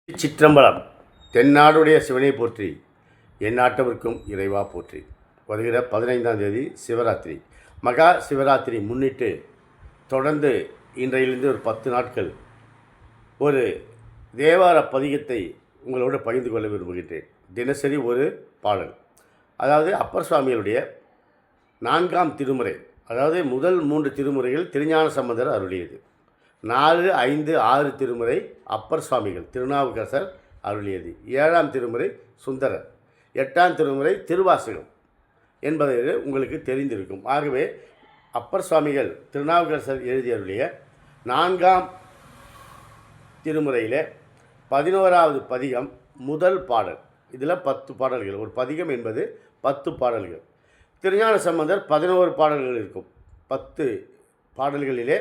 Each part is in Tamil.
சிற்றம்பலம். தென்னாடுடைய சிவனை போற்றி, எந்நாட்டவர்க்கும் இறைவா போற்றி. வருகிற 15ஆம் தேதி சிவராத்திரி. மகா சிவராத்திரி முன்னிட்டு தொடர்ந்து இன்றையிலிருந்து ஒரு 10 நாட்கள் ஒரு தேவார பதிகத்தை உங்களோடு பகிர்ந்து கொள்ள விரும்புகின்றேன். தினசரி ஒரு பாடல். அதாவது அப்பர் சுவாமிகளுடைய 4ஆம் திருமுறை, அதாவது முதல் 3 திருமுறைகள் திருஞான சம்பந்தர் அருளியது. 4, 5, 6 திருமுறை அப்பர் சுவாமிகள் திருநாவுக்கரசர் அருளியது. 7ஆம் திருமுறை சுந்தரர், 8ஆம் திருமுறை திருவாசகம் என்பது உங்களுக்கு தெரிந்திருக்கும். ஆகவே அப்பர் சுவாமிகள் திருநாவுக்கரசர் எழுதி அருளிய 4ஆம் திருமுறையில் 11ஆவது பதிகம் முதல் பாடல். இதில் 10 பாடல்கள். ஒரு பதிகம் என்பது 10 பாடல்கள். திருஞான சம்பந்தர் 11 பாடல்கள் இருக்கும். 10 பாடல்களிலே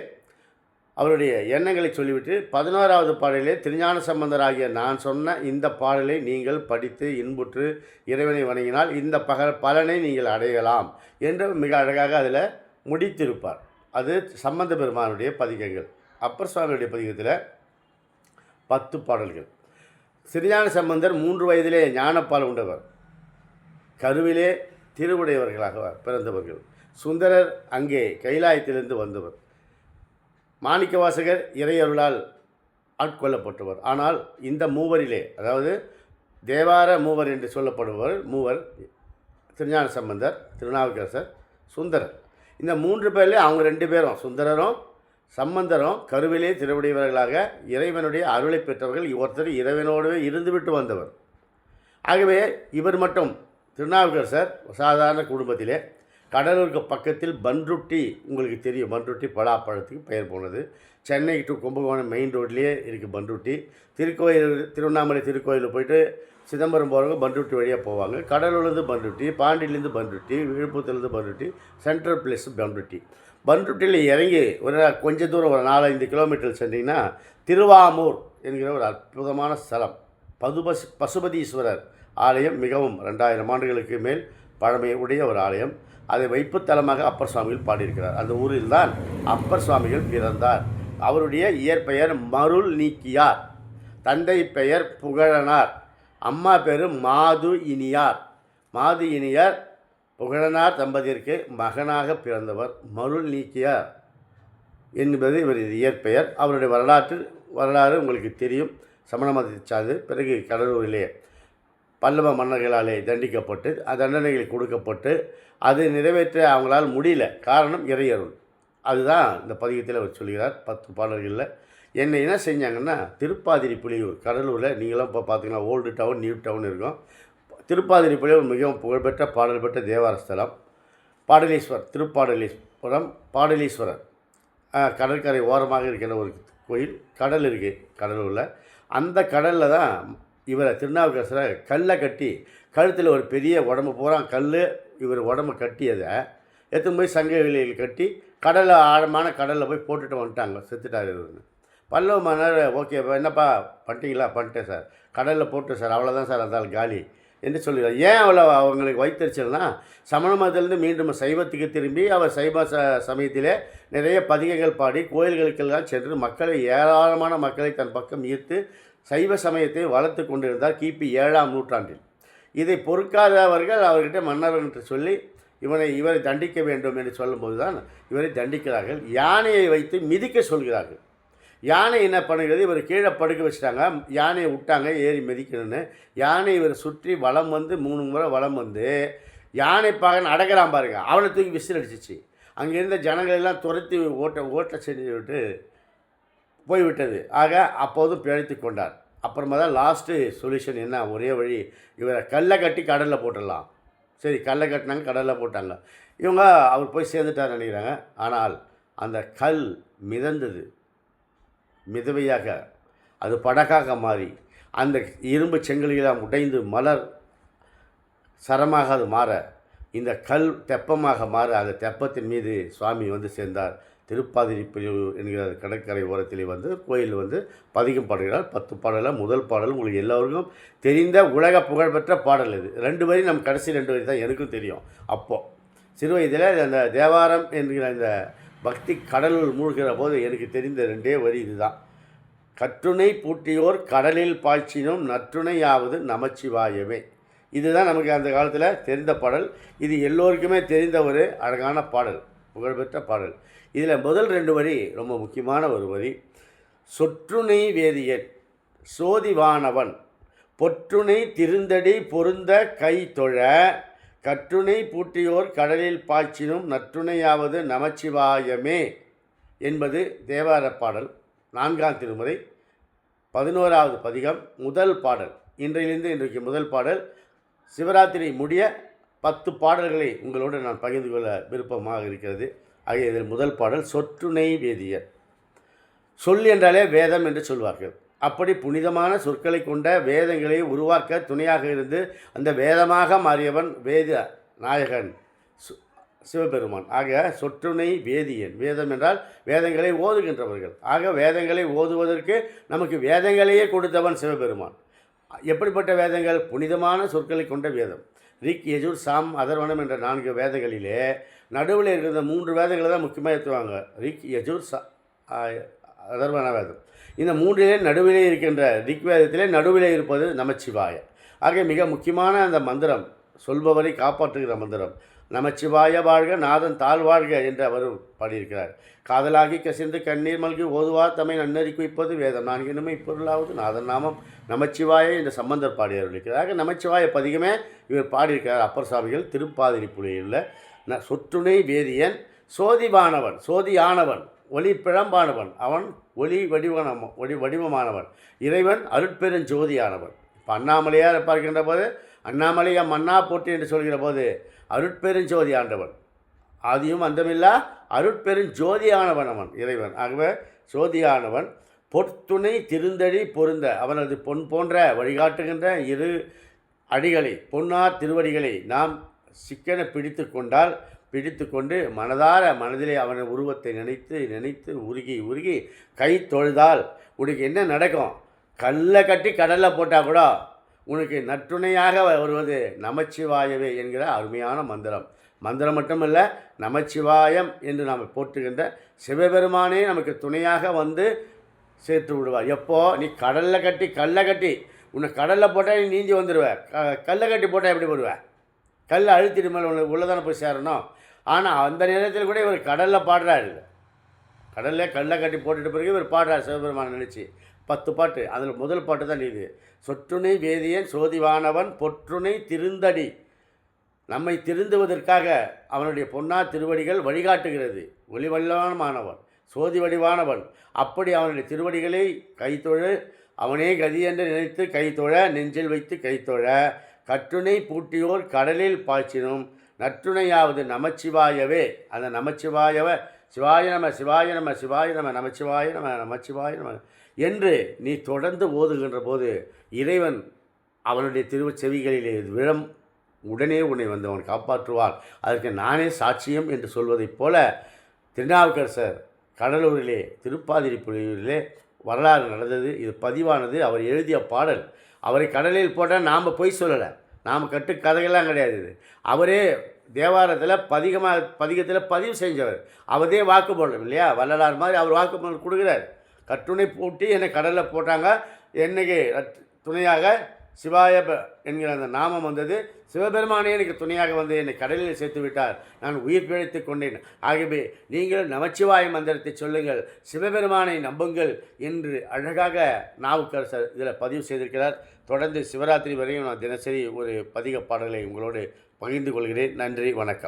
அவருடைய எண்ணங்களை சொல்லிவிட்டு 11ஆவது பாடலிலே திருஞான சம்பந்தராகிய நான் சொன்ன இந்த பாடலை நீங்கள் படித்து இன்புற்று இறைவனை வணங்கினால் இந்த பலனை நீங்கள் அடையலாம் என்று மிக அழகாக அதில் முடித்திருப்பார். அது சம்பந்த பெருமானுடைய பதிகங்கள். அப்பர் சுவாமியுடைய பதிகத்தில் 10 பாடல்கள். திருஞான சம்பந்தர் 3 வயதிலே ஞானப்பால் உண்டவர், கருவிலே திருவுடையவர்களாக பிறந்தவர்கள். சுந்தரர் அங்கே கைலாயத்திலிருந்து வந்தவர். மாணிக்கவாசகர் இறையருளால் ஆட்கொள்ளப்பட்டவர். ஆனால் இந்த மூவரிலே, அதாவது தேவார மூவர் என்று சொல்லப்படுபவர் மூவர், திருஞான சம்பந்தர், திருநாவுக்கரசர், சுந்தரர். இந்த 3 பேரில் அவங்க 2 பேரும், சுந்தரரும் சம்பந்தரும் கருவிலே திருவுடையவர்களாக இறைவனுடைய அருளை பெற்றவர்கள். ஒருத்தர் இறைவனோடவே இருந்துவிட்டு வந்தவர். ஆகவே இவர் மட்டும், திருநாவுக்கரசர் சாதாரண குடும்பத்திலே, கடலூருக்கு பக்கத்தில் பன்ருட்டி, உங்களுக்கு தெரியும், பன்ருட்டி பலாப்பழத்துக்கு பெயர் போனது. சென்னை டு கும்பகோணம் மெயின் ரோட்லேயே இருக்குது பன்ருட்டி. திருவண்ணாமலை திருக்கோயிலில் போய்ட்டு சிதம்பரம் போகிறவங்க பன்ருட்டி வழியாக போவாங்க. கடலூர்லேருந்து பன்ருட்டி, பாண்டியிலேருந்து பன்ருட்டி, விழுப்புரத்துலேருந்து பன்ருட்டி, சென்ட்ரல் பிளேஸ் பன்ருட்டி. பன்ருட்டியில் இறங்கி ஒரு கொஞ்சம் தூரம், ஒரு 4-5 கிலோமீட்டர் சென்றீங்கன்னா திருவாமூர் என்கிற ஒரு அற்புதமான ஸ்தலம். பசுபதீஸ்வரர் ஆலயம், மிகவும் 2000 ஆண்டுகளுக்கு மேல் பழமையுடைய ஒரு ஆலயம். அதை வைப்புத்தலமாக அப்பர் சுவாமிகள் பாடியிருக்கிறார். அந்த ஊரில் தான் அப்பர் சுவாமிகள் பிறந்தார். அவருடைய இயற்பெயர் மருள் நீக்கியார், தந்தை பெயர் புகழனார், அம்மா பேர் மாது இனியார். மாது இனியார் புகழனார் தம்பதியருக்கு மகனாக பிறந்தவர் மருள் நீக்கியார் என்பது இவரது இயற்பெயர். அவருடைய வரலாறு உங்களுக்கு தெரியும். சமண மதத்தை சார்ந்து பிறகு கடலூரிலே பல்லவ மன்னர்களாலே தண்டிக்கப்பட்டு தண்டனைகள் கொடுக்கப்பட்டு அது நிறைவேற்ற அவங்களால் முடியல. காரணம் இறையருள். அதுதான் இந்த பதிகத்தில் அவர் சொல்கிறார் 10 பாடல்களில். என்ன செஞ்சாங்கன்னா, திருப்பாதிரி புலியூர், கடலூரில் நீங்களும் இப்போ பார்த்தீங்கன்னா ஓல்டு டவுன் நியூ டவுன் இருக்கும். திருப்பாதிரி புலியூர் மிகவும் புகழ்பெற்ற பாடல் பெற்ற தேவார ஸ்தலம். பாடலீஸ்வரர், திருப்பாடலீஸ்வரம், பாடலீஸ்வரர் கடற்கரை ஓரமாக இருக்கிற ஒரு கோயில். கடல் இருக்குது கடலூரில். அந்த கடலில் தான் இவரை திருநாவுக்கரசரை கல்லை கட்டி, கழுத்தில் ஒரு பெரிய உடம்பு பூரா கல், இவர் உடம்பு கட்டியதை எடுத்துன்னு போய் சங்ககிரியில் கட்டி கடலில், ஆழமான கடலில் போய் போட்டுட்டு வந்துட்டாங்க. செத்துட்டார் இவருன்னு. பல்லவ மன்னர் ஓகே என்னப்பா பண்ணிட்டீங்களா? பண்ணிட்டேன் சார், கடலில் போட்டு சார், அவ்வளோதான் சார், அந்தால் காலி என்று சொல்லிடுறார். ஏன் அவ்வளோ அவங்களுக்கு வைத்தறிச்சல்னா, சமண மதத்திலிருந்து மீண்டும் சைவத்துக்கு திரும்பி அவர் சைவ சமயத்திலே நிறைய பதிகங்கள் பாடி கோயில்களுக்கெல்லாம் சென்று மக்களை, ஏராளமான மக்களை தன் பக்கம் ஈர்த்து சைவ சமயத்தை வளர்த்து கொண்டிருந்தார் கிபி 7ஆம் நூற்றாண்டில். இதை பொறுக்காதவர்கள் அவர்கிட்ட மன்னர் என்று சொல்லி இவரை தண்டிக்க வேண்டும் என்று சொல்லும்போது தான் இவரை தண்டிக்கிறார்கள். யானையை வைத்து மிதிக்க சொல்கிறார்கள். யானை என்ன பண்ணுகிறது, இவர் கீழே படுக்க வச்சுட்டாங்க. யானையை விட்டாங்க ஏறி மிதிக்கணும்னு. யானை இவர் சுற்றி வலம் வந்து 3 முறை வலம் வந்து யானை பாகன் அடக்கிறான் பாருங்க, அவனை தூக்கி விசில் அடிச்சிச்சு. அங்கே இருந்த ஜனங்களெல்லாம் துரத்தி ஓட்ட செஞ்சு விட்டு போய்விட்டது. ஆக அப்போதும் பிழைத்து கொண்டார். அப்புறமா தான் லாஸ்ட்டு சொல்யூஷன் என்ன, ஒரே வழி, இவரை கல்லை கட்டி கடலில் போட்டுடலாம். சரி, கல்லை கட்டினாங்க, கடலில் போட்டாங்க. இவங்க அவர் போய் சேர்ந்துட்டார் நினைக்கிறாங்க. ஆனால் அந்த கல் மிதந்தது, மிதவையாக அது படகாக மாறி அந்த இரும்பு செங்கல்களாக உடைந்து மலர் சரமாக அது மாற, இந்த கல் தெப்பமாக மாற, அந்த தெப்பத்தின் மீது சுவாமி வந்து சேர்ந்தார். திருப்பாதிரி புலியூர் என்கிற கடற்கரை ஓரத்திலே வந்து கோயில் வந்து பதிகம் பாடுகிறார். 10 பாடலில் முதல் பாடல் உங்களுக்கு எல்லோருக்கும் தெரிந்த உலக புகழ்பெற்ற பாடல் இது. 2 வரி, நம்ம கடைசி 2 வரி தான் எனக்கும் தெரியும். அப்போது சிறு வயதில் அந்த தேவாரம் என்கிற இந்த பக்தி கடலுள் மூழ்கிற போது எனக்கு தெரிந்த 2 வரி இதுதான். கற்றுணை பூட்டியோர் கடலில் பாய்ச்சினும் நற்றுணையாவது நமச்சிவாயவே. இதுதான் நமக்கு அந்த காலத்தில் தெரிந்த பாடல். இது எல்லோருக்குமே தெரிந்த ஒரு அழகான பாடல், புகழ்பெற்ற பாடல். இதில் முதல் 2 வரி ரொம்ப முக்கியமான ஒரு வரி. சொற்றுணை வேதியன் சோதிவானவன் பொற்றுணை திருந்தடி பொருந்த கை தொழ கற்றுணை பூட்டியோர் கடலில் பாய்ச்சினும் நற்றுணையாவது நமச்சிவாயமே என்பது தேவார பாடல், 4ஆம் திருமுறை, 11வது பதிகம், முதல் பாடல். இன்றையிலிருந்து இன்றைக்கு முதல் பாடல். சிவராத்திரி முடிய 10 பாடல்களை உங்களோடு நான் பகிர்ந்து கொள்ள விருப்பமாக இருக்கிறது. ஆகிய இதில் முதல் பாடல் சொற்றுணை வேதியர். சொல் என்றாலே வேதம் என்று சொல்வார்கள். அப்படி புனிதமான சொற்களை கொண்ட வேதங்களை உருவாக்க துணையாக இருந்து அந்த வேதமாக மாறியவன் வேத நாயகன் சிவபெருமான். ஆக சொற்றுணை வேதியன். வேதம் என்றால் வேதங்களை ஓதுகின்றவர்கள். ஆக வேதங்களை ஓதுவதற்கு நமக்கு வேதங்களையே கொடுத்தவன் சிவபெருமான். எப்படிப்பட்ட வேதங்கள்? புனிதமான சொற்களை கொண்ட வேதம். ரிக், யஜுர், சாம், அதர்வனம் என்ற 4 வேதங்களிலே நடுவில் இருக்கிற 3 வேதங்களை தான் முக்கியமாக ஏற்றுவாங்க. ரிக், யஜுர், அதர்வன வேதம். இந்த 3லே நடுவிலே இருக்கின்ற ரிக் வேதத்திலே நடுவிலே இருப்பது நமச்சிவாய. ஆக மிக முக்கியமான அந்த மந்திரம், சொல்பவரை காப்பாற்றுகிற மந்திரம். நமச்சிவாய வாழ்க நாதன் தாழ்வாழ்க என்று அவர் பாடியிருக்கிறார். காதலாகி கசிந்து கண்ணீர் மல்கி ஓதுவார் தம்மை நன்னறி குவிப்பது வேதம் 4 இனிமே இப்பொருளாவது நாதன் நாமம் நமச்சிவாய என்று சம்பந்தர் பாடியிருக்கிறார். ஆக நமச்சிவாய பதிகமே இவர் பாடியிருக்கிறார். அப்பர் சுவாமிகள் திருப்பாதிரி புலியில் சொற்றுணை வேதியன் சோதிவானவன், சோதியானவன், ஒளி பிழம்பானவன், அவன் ஒளி வடிவமானவன், இறைவன் அருட்பெருஞ்சோதியானவன். இப்போ அண்ணாமலையார் பார்க்கின்ற போது அண்ணாமலையா மன்னா போற்றி என்று சொல்கிற போது அருட்பெருஞ்சோதி ஆண்டவன், ஆதியும் அந்தமில்லா அருட்பெருஞ்சோதியானவன் அவன் இறைவன். ஆகவே சோதியானவன் பொற்துணை திருந்தடி பொருந்த அவனது பொன் போன்ற வழிகாட்டுகின்ற 2 அடிகளை, பொன்னார் திருவடிகளை நாம் சிக்கன பிடித்து கொண்டு மனதிலே அவன் உருவத்தை நினைத்து உருகி கை தொழுதால் உனக்கு என்ன நடக்கும்? கல்லை கட்டி கடலில் போட்டால் கூட உனக்கு நற்றுணையாக வருவது நமச்சிவாயவே என்கிற அருமையான மந்திரம். மந்திரம் மட்டுமல்ல, நமச்சிவாயம் என்று நாம் போற்றுகின்ற சிவபெருமானே நமக்கு துணையாக வந்து சேர்த்து விடுவார். எப்போ? நீ கல்லை கட்டி உன்னை கடலில் போட்டால் நீ நீந்தி வந்துடுவ. கல்லை கட்டி போட்டால் எப்படி போடுவேன்? கல்லை அழுத்திட்டு மேலே உனக்கு உள்ளதானே போய் சேரணும். ஆனால் அந்த நேரத்தில் கூட இவர் கடலில் பாடுறாரு. கடலில் கல்லை கட்டி போட்டுட்டு பிறகு இவர் பாடுறார் சிவபெருமான் நினச்சி. 10 பாட்டு. அதில் முதல் பாட்டு தான் இது. சொற்றுணை வேதியன் சோதிவானவன் பொற்றுணை திருந்தடி. நம்மை திருந்துவதற்காக அவனுடைய பொன்னார் திருவடிகள் வழிகாட்டுகிறது. ஒளிவல்லமானவன், சோதி வடிவானவன். அப்படி அவனுடைய திருவடிகளை கைத்தொழு, அவனே கதி என்று நினைத்து கைத்தொழ, நெஞ்சில் வைத்து கைத்தொழ கற்றுணை பூட்டியோர் கடலில் பாய்ச்சினும் நற்றுணையாவது நமச்சிவாயவே. அந்த நமச்சிவாயவ சிவாய நம சிவாய நம சிவாய நம நமச்சிவாய நம நமச்சிவாய நம என்று நீ தொடர்ந்து ஓதுகின்ற போது இறைவன் அவனுடைய திருச்செவிகளிலே விழம் உடனே உன்னை வந்து அவன் காப்பாற்றுவான். அதற்கு நானே சாட்சியம் என்று சொல்வதைப் போல திருநாவுக்கரசர் கடலூரிலே திருப்பாதிரி புலியூரிலே வரலாறு நடந்தது. இது பதிவானது. அவர் எழுதிய பாடல். அவரை கடலில் போட்டால் நாம் பொய் சொல்லலை, நாம் கட்டு கதைகள்லாம் கிடையாது. இது அவரே தேவாரத்தில் பதிகத்தில் பதிவு செஞ்சவர். அவரே வாக்குமூலம் இல்லையா, வள்ளலார் மாதிரி அவர் வாக்குமூலம் கொடுக்குறார். கட்டுணை பூட்டி என்னை கடலில் போட்டாங்க, என்னைக்கு துணையாக சிவாய என்கிற அந்த நாமம் வந்தது. சிவபெருமானே எனக்கு துணையாக வந்து என்னை கடலில் சேர்த்து விட்டார், நான் உயிர் பிழைத்து கொண்டேன். ஆகவே நீங்கள் நமச்சிவாய மந்திரத்தை சொல்லுங்கள், சிவபெருமானை நம்புங்கள் என்று அழகாக நாவுக்கரசர் இதில் பதிவு செய்திருக்கிறார். தொடர்ந்து சிவராத்திரி வரையும் நான் தினசரி ஒரு பதிக பாடல்களை உங்களோடு பகிர்ந்து கொள்கிறேன். நன்றி, வணக்கம்.